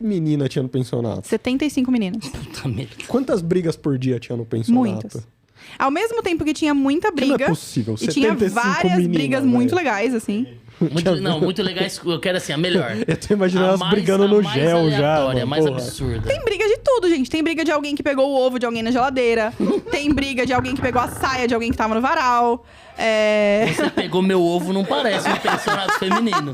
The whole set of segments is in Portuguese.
menina tinha no pensionato? 75 meninas. Puta merda. Quantas brigas por dia tinha no pensionato? Muitas. Ao mesmo tempo que tinha muita Que não briga. é possível. E tinha 75 várias meninas, brigas velho. muito legais, assim. Muito legais. Eu quero assim, a melhor. Eu tô imaginando A elas mais- brigando no a mais gel já. aleatória, a Mano, mais porra. absurda. Tem briga de tudo, gente. Tem briga de alguém que pegou o ovo de alguém na geladeira. Tem briga de alguém que pegou a saia de alguém que tava no varal. Você pegou meu ovo, não parece um pensionato feminino.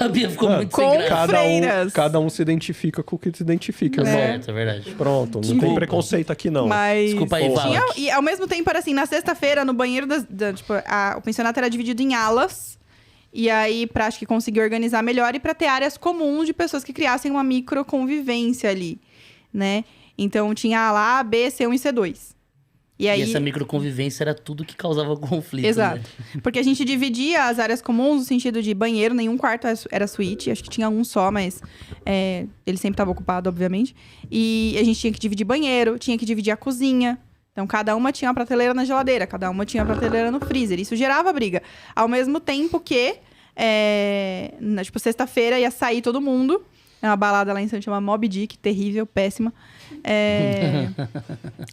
A Bia ficou muito sem Com graça. freiras. Cada um se identifica com o que se identifica. Tá irmão. certo, é verdade. Pronto, não Desculpa. tem preconceito aqui, não. Mas Desculpa aí, tinha, Valak. e ao mesmo tempo era assim, na sexta-feira, no banheiro tipo, o pensionato era dividido em alas. E aí, pra acho que conseguir organizar melhor e pra ter áreas comuns de pessoas que criassem uma microconvivência ali, né? Então tinha a ala A, B, C1 e C2. E aí, E essa microconvivência era tudo que causava conflito, exato. né? Porque a gente dividia as áreas comuns no sentido de banheiro, nenhum quarto era suíte. Acho que tinha um só, mas ele sempre estava ocupado, obviamente. E a gente tinha que dividir banheiro, tinha que dividir a cozinha. Então, cada uma tinha uma prateleira na geladeira, cada uma tinha uma prateleira no freezer. Isso gerava briga. Ao mesmo tempo que, tipo, sexta-feira ia sair todo mundo. É uma balada lá em Santos, chama Mob Dick, terrível, péssima.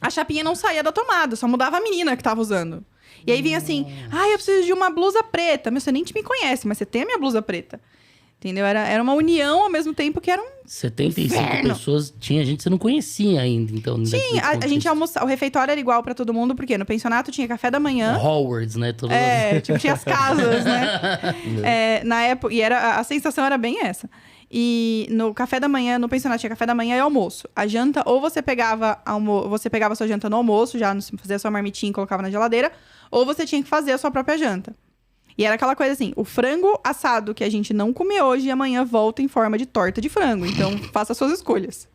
A chapinha não saía da tomada, só mudava a menina que tava usando. E aí vinha assim, eu preciso de uma blusa preta. Meu, você nem me conhece, mas você tem a minha blusa preta. Entendeu? Era uma união ao mesmo tempo que era um... 75 Inferno. pessoas, tinha gente que você não conhecia ainda, então... Tinha, a gente almoçava, o refeitório era igual pra todo mundo, porque no pensionato tinha café da manhã. Hogwarts, né? Todo Tipo, tinha as casas, né? Na época, e a sensação era bem essa. E no café da manhã, no pensionato tinha café da manhã e almoço. A janta, ou você pegava a sua janta no almoço, já fazia a sua marmitinha e colocava na geladeira, ou você tinha que fazer a sua própria janta. E era aquela coisa assim, o frango assado que a gente não come hoje, amanhã volta em forma de torta de frango. Então, faça as suas escolhas.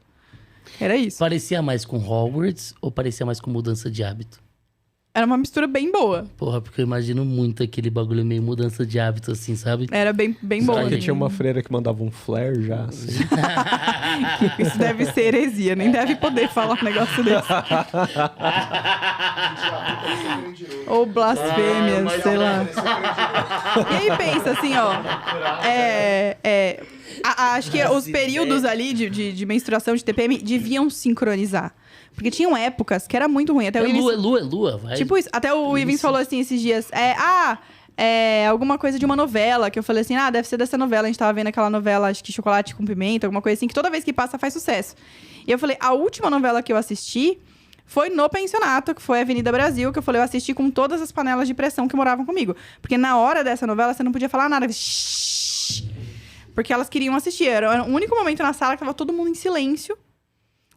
Era isso. Parecia mais com Hogwarts ou parecia mais com mudança de hábito? Era uma mistura bem boa. Porra, porque eu imagino muito aquele bagulho meio mudança de hábito, assim, sabe? Era bem boa. Será que tinha uma freira que mandava um flare já, assim? Isso deve ser heresia, nem deve poder falar um negócio desse. Ou blasfêmias, sei lá. E aí pensa assim, ó. Acho que os períodos ali de menstruação de TPM deviam sincronizar. Porque tinham épocas que era muito ruim. Até o Ivens, Lua, vai. tipo isso. Até o Ivens falou assim esses dias. Alguma coisa de uma novela. Que eu falei assim, deve ser dessa novela. A gente tava vendo aquela novela, acho que Chocolate com Pimenta. Alguma coisa assim, que toda vez que passa faz sucesso. E eu falei, a última novela que eu assisti foi no pensionato, que foi Avenida Brasil. Que eu falei, eu assisti com todas as panelas de pressão que moravam comigo. Porque na hora dessa novela, você não podia falar nada. Shhh, porque elas queriam assistir. Era o único momento na sala que tava todo mundo em silêncio.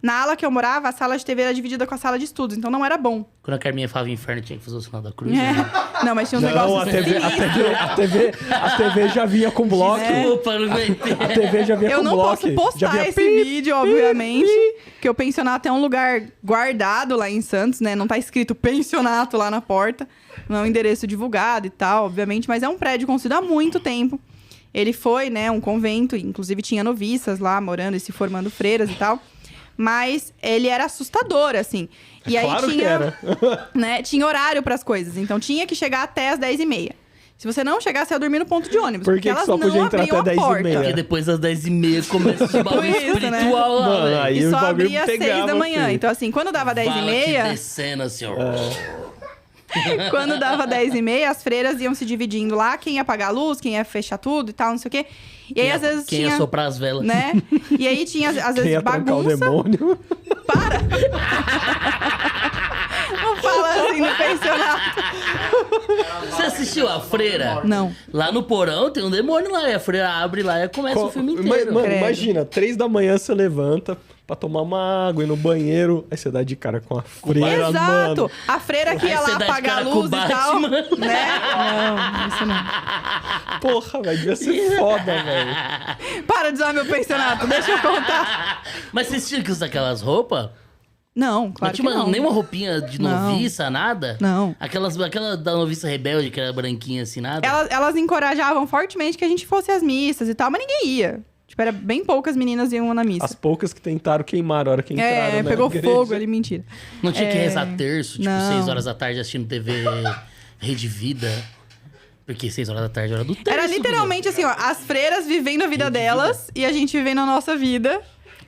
Na ala que eu morava, a sala de TV era dividida com a sala de estudos, então não era bom. Quando a Carminha falava inferno, tinha que fazer o sinal da cruz. Não, mas tinha uns Não, negócios a TV já vinha com bloco. Desculpa, não aguentei. A TV já vinha Eu com não bloco. posso Já postar vinha esse pi, vídeo, obviamente. Que o pensionato é um lugar guardado lá em Santos, né? Não tá escrito pensionato lá na porta. Não é um endereço divulgado e tal, obviamente. Mas é um prédio construído há muito tempo. Ele foi, né, um convento. Inclusive tinha noviças lá morando e se formando freiras e tal. Mas ele era assustador, assim. E aí claro que tinha, era. né, tinha horário pras coisas. Então tinha que chegar até as 10h30. Se você não chegasse, você ia dormir no ponto de ônibus. Por porque que elas só não podia entrar abriam até a 10h30? porta. Porque depois das 10h30 começa esse bagulho Tipo isso, né? espiritual lá, Mano, velho. aí E o só bagulho abria às 6 pegava, da manhã. filho. Então, assim, quando dava 10h30... Valak descendo assim, ó. Quando dava 10h30, as freiras iam se dividindo lá. Quem ia apagar a luz, quem ia fechar tudo e tal, não sei o quê. E aí, às vezes, Quem tinha... ia soprar as velas. Né? E aí tinha, às Quem vezes, ia trancar o bagunça. demônio? Para! Não fala assim no pensionato. Você assistiu a Freira? Não. Lá no porão tem um demônio lá. E a Freira abre lá e começa o filme inteiro. Mano, Credo. imagina, 3 da manhã você levanta pra tomar uma água e no banheiro, aí você dá de cara com a freira, Exato! mano. A freira que Aí ia você lá dá de apagar a cara com luz o e tal. Batman. Né? Não, isso não. Porra, velho, devia ser foda, velho. Para de usar meu pensionato, deixa eu contar. Mas vocês tinham que usar aquelas roupas? Não, Não claro que tinha não. nenhuma roupinha de Não. noviça, nada? Não. Aquela da noviça rebelde, que era branquinha assim, nada? Elas encorajavam fortemente que a gente fosse às missas e tal, mas ninguém ia. Tipo, era bem poucas meninas iam na missa. As poucas que tentaram queimar a hora que entraram, né? Pegou na igreja. fogo ali, mentira. Não tinha que rezar terço, tipo, não. 6 horas da tarde assistindo TV Rede Vida. Porque 6 horas da tarde é hora do terço. Era literalmente assim, ó, as freiras vivendo a vida delas e a gente vivendo a nossa vida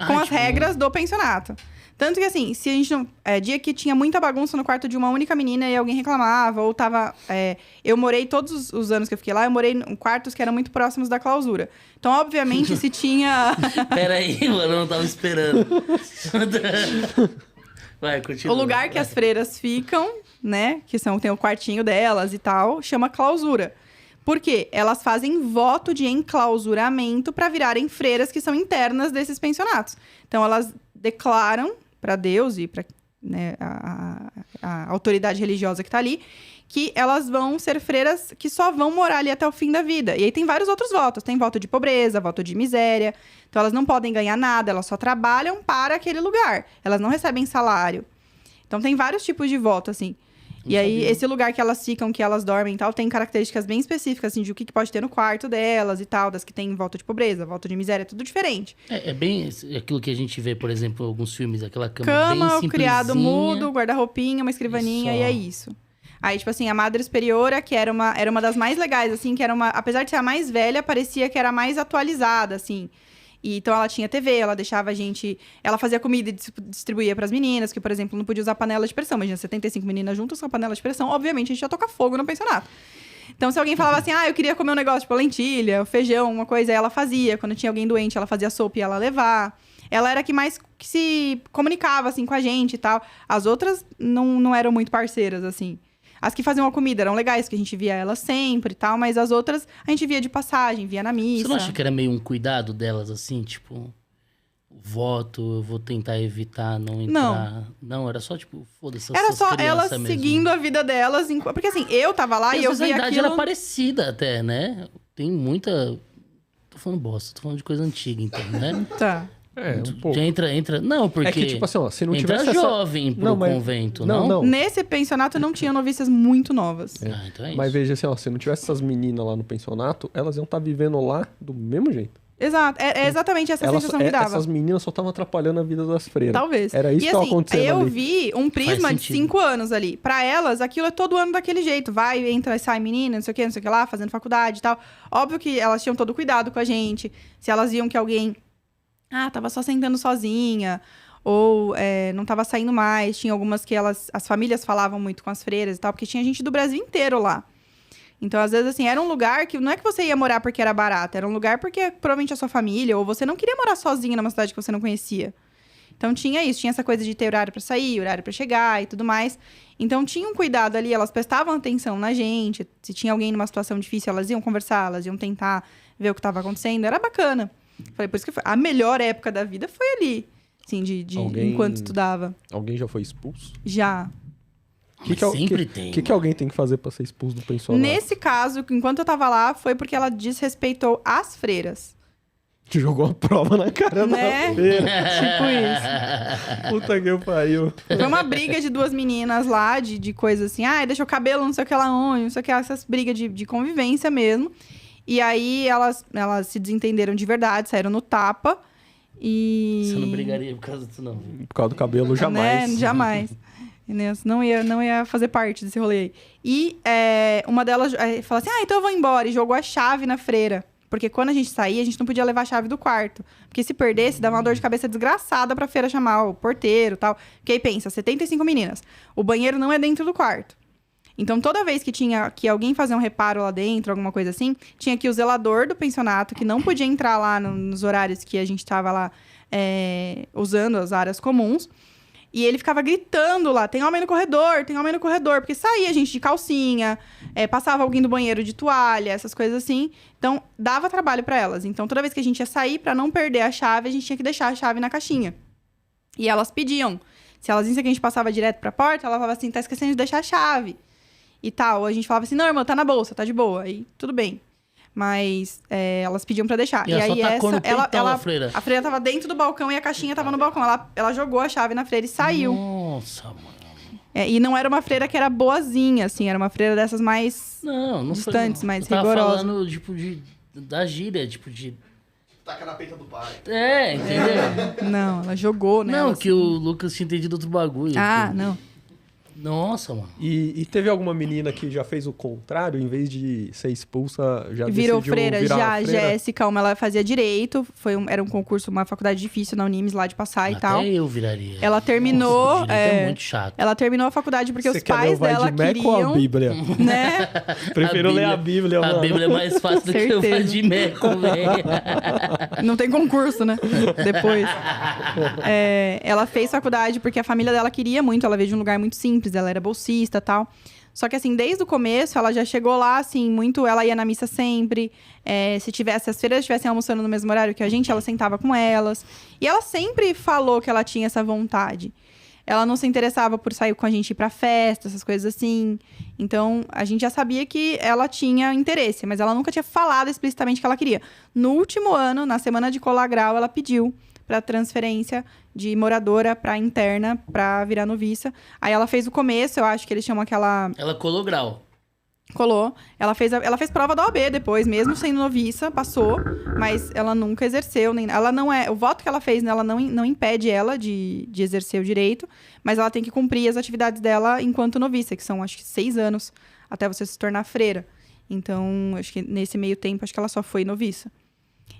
com as regras do pensionato. Tanto que assim, se a gente não... dia que tinha muita bagunça no quarto de uma única menina e alguém reclamava, ou tava... eu morei todos os anos que eu fiquei lá, eu morei em quartos que eram muito próximos da clausura. Então, obviamente, se tinha... Peraí, mano, eu não tava esperando. Vai, continua. O lugar que as freiras ficam, né? Que tem o quartinho delas e tal, chama clausura. Por quê? Elas fazem voto de enclausuramento para virarem freiras que são internas desses pensionatos. Então, elas declaram para Deus e para a autoridade religiosa que tá ali, que elas vão ser freiras que só vão morar ali até o fim da vida. E aí tem vários outros votos. Tem voto de pobreza, voto de miséria. Então, elas não podem ganhar nada, elas só trabalham para aquele lugar. Elas não recebem salário. Então, tem vários tipos de voto, assim. E aí, esse lugar que elas ficam, que elas dormem e tal, tem características bem específicas, assim, de o que pode ter no quarto delas e tal, das que tem voto de pobreza, voto de miséria, tudo diferente. É bem aquilo que a gente vê, por exemplo, em alguns filmes, aquela cama bem Cama, o simplesinha. criado mudo, guarda-roupinha, uma escrivaninha, Isso. e é isso. Aí, tipo assim, a Madre Superiora, que era uma das mais legais, assim, que era uma... Apesar de ser a mais velha, parecia que era a mais atualizada, assim. E, então, ela tinha TV, ela deixava a gente... Ela fazia comida e distribuía pras meninas, que, por exemplo, não podia usar panela de pressão. Imagina, 75 meninas juntas com a panela de pressão. Obviamente, a gente ia tocar fogo no pensionato. Então, se alguém falava assim, eu queria comer um negócio, tipo, lentilha, feijão, uma coisa, aí ela fazia. Quando tinha alguém doente, ela fazia sopa e ela levar. Ela era a que mais que se comunicava, assim, com a gente e tal. As outras não eram muito parceiras, assim. As que faziam a comida eram legais, que a gente via elas sempre e tal, mas as outras a gente via de passagem, via na missa. Você não acha que era meio um cuidado delas, assim, tipo... Voto, eu vou tentar evitar não entrar... Não, era só, tipo, foda-se Era essas só crianças elas mesmo. seguindo a vida delas. Porque assim, eu tava lá e eu Às vezes via a idade aquilo... era parecida até, né? Tem muita... Tô falando bosta, tô falando de coisa antiga, então, né? Tá. Um pouco. Já entra... Não, porque... É que, tipo assim, ó, se não entra tivesse jovem pro convento, não? Não. Nesse pensionato não tinha noviças muito novas. Ah, então é isso. Mas veja assim, ó, se não tivesse essas meninas lá no pensionato, elas iam estar vivendo lá do mesmo jeito. Exato. É exatamente essa sensação que dava. Essas meninas só estavam atrapalhando a vida das freiras. Talvez. Era isso e que estava assim, acontecendo eu ali. vi um prisma de sentido. 5 anos ali. Pra elas, aquilo é todo ano daquele jeito. Vai, entra e sai menina, não sei o que lá, fazendo faculdade e tal. Óbvio que elas tinham todo cuidado com a gente. Se elas viam que alguém... tava só sentando sozinha. Ou não tava saindo mais. Tinha algumas que as famílias falavam muito com as freiras e tal. Porque tinha gente do Brasil inteiro lá. Então, às vezes, assim, era um lugar que não é que você ia morar porque era barato. Era um lugar porque provavelmente a sua família, ou você não queria morar sozinha numa cidade que você não conhecia. Então, tinha isso. Tinha essa coisa de ter horário pra sair, horário pra chegar e tudo mais. Então, tinha um cuidado ali. Elas prestavam atenção na gente. Se tinha alguém numa situação difícil, elas iam conversar. Elas iam tentar ver o que estava acontecendo. Era bacana. Falei, por isso que a melhor época da vida foi ali. Assim, enquanto estudava. Alguém já foi expulso? Já. Sempre tem. O que alguém tem que fazer pra ser expulso do pensionato? Nesse caso, enquanto eu tava lá, foi porque ela desrespeitou as freiras. Te jogou a prova na cara Né? da feira. Tipo isso. Puta que pariu. Foi uma briga de duas meninas lá, de coisa assim. Deixa o cabelo não sei o que lá onde, não sei o que lá. Essas brigas de convivência mesmo. E aí, elas se desentenderam de verdade, saíram no tapa. E... Você não brigaria por causa disso, não. Por causa do cabelo, jamais. Né? Jamais. Não ia fazer parte desse rolê aí. E uma delas falou assim, então eu vou embora. E jogou a chave na freira. Porque quando a gente saía, a gente não podia levar a chave do quarto. Porque se perdesse, dava uma dor de cabeça desgraçada pra feira chamar o porteiro e tal. Porque aí pensa, 75 meninas. O banheiro não é dentro do quarto. Então, toda vez que tinha que alguém fazer um reparo lá dentro, alguma coisa assim, tinha que o zelador do pensionato, que não podia entrar lá nos horários que a gente tava lá usando as áreas comuns. E ele ficava gritando lá, tem homem no corredor, tem homem no corredor. Porque saía gente de calcinha, passava alguém do banheiro de toalha, essas coisas assim. Então, dava trabalho pra elas. Então, toda vez que a gente ia sair, pra não perder a chave, a gente tinha que deixar a chave na caixinha. E elas pediam. Se elas viam que a gente passava direto pra porta, ela falava assim, tá esquecendo de deixar a chave. E tal. A gente falava assim, não, irmã, tá na bolsa, tá de boa. Aí, tudo bem. Mas elas pediam pra deixar. E ela só tacou no peitão, a freira. A freira tava dentro do balcão e a caixinha tava no balcão. Ela jogou a chave na freira e saiu. Nossa, mano. E não era uma freira que era boazinha, assim. Era uma freira dessas mais Não distantes, foi, mais eu tava rigorosas. falando, tipo, da gíria, tipo, de... Taca na peita do pai. Entendeu? Não, ela jogou, né? Não, que o Lucas tinha entendido outro bagulho. Ah, não. Nossa, mano. E teve alguma menina que já fez o contrário, em vez de ser expulsa, já Virou decidiu freira, virar já. freira? Jéssica, ela fazia direito. Era um concurso, uma faculdade difícil na Unimes lá de passar e Até tal. eu viraria. Ela terminou. Nossa, direito é muito chato. Ela terminou a faculdade porque Você os quer ler pais o Vai dela de Meco queriam. ou a Bíblia? Né? Prefiro ler a Bíblia, mano. A Bíblia é mais fácil do que o Certeza. Vadimeco, velho. Não tem concurso, né? Depois. Ela fez faculdade porque a família dela queria muito. Ela veio de um lugar muito simples. Ela era bolsista e tal. Só que, assim, desde o começo, ela já chegou lá, assim, muito... Ela ia na missa sempre. Se as freiras estivessem almoçando no mesmo horário que a gente, ela sentava com elas. E ela sempre falou que ela tinha essa vontade. Ela não se interessava por sair com a gente ir pra festa, essas coisas assim. Então, a gente já sabia que ela tinha interesse, mas ela nunca tinha falado explicitamente que ela queria. No último ano, na semana de colagral, ela pediu pra transferência de moradora pra interna, pra virar noviça. Aí ela fez o começo, eu acho que eles chamam aquela... Ela colou grau. Colou. Ela fez prova da OAB depois, mesmo sendo noviça, passou, mas ela nunca exerceu. Ela não é... O voto que ela fez, né, ela não impede ela de exercer o direito, mas ela tem que cumprir as atividades dela enquanto noviça, que são, acho que, 6 anos até você se tornar freira. Então, acho que nesse meio tempo, acho que ela só foi noviça.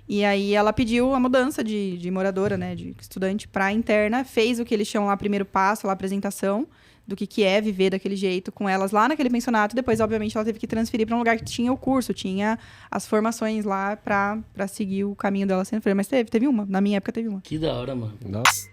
E aí ela pediu a mudança de moradora, né, de estudante para interna, fez o que eles chamam lá primeiro passo, lá a apresentação do que é viver daquele jeito com elas lá naquele pensionato. Depois, obviamente, ela teve que transferir para um lugar que tinha o curso, tinha as formações lá para seguir o caminho dela sendo freira. Mas teve uma. Na minha época teve uma. Que da hora, mano. Nossa.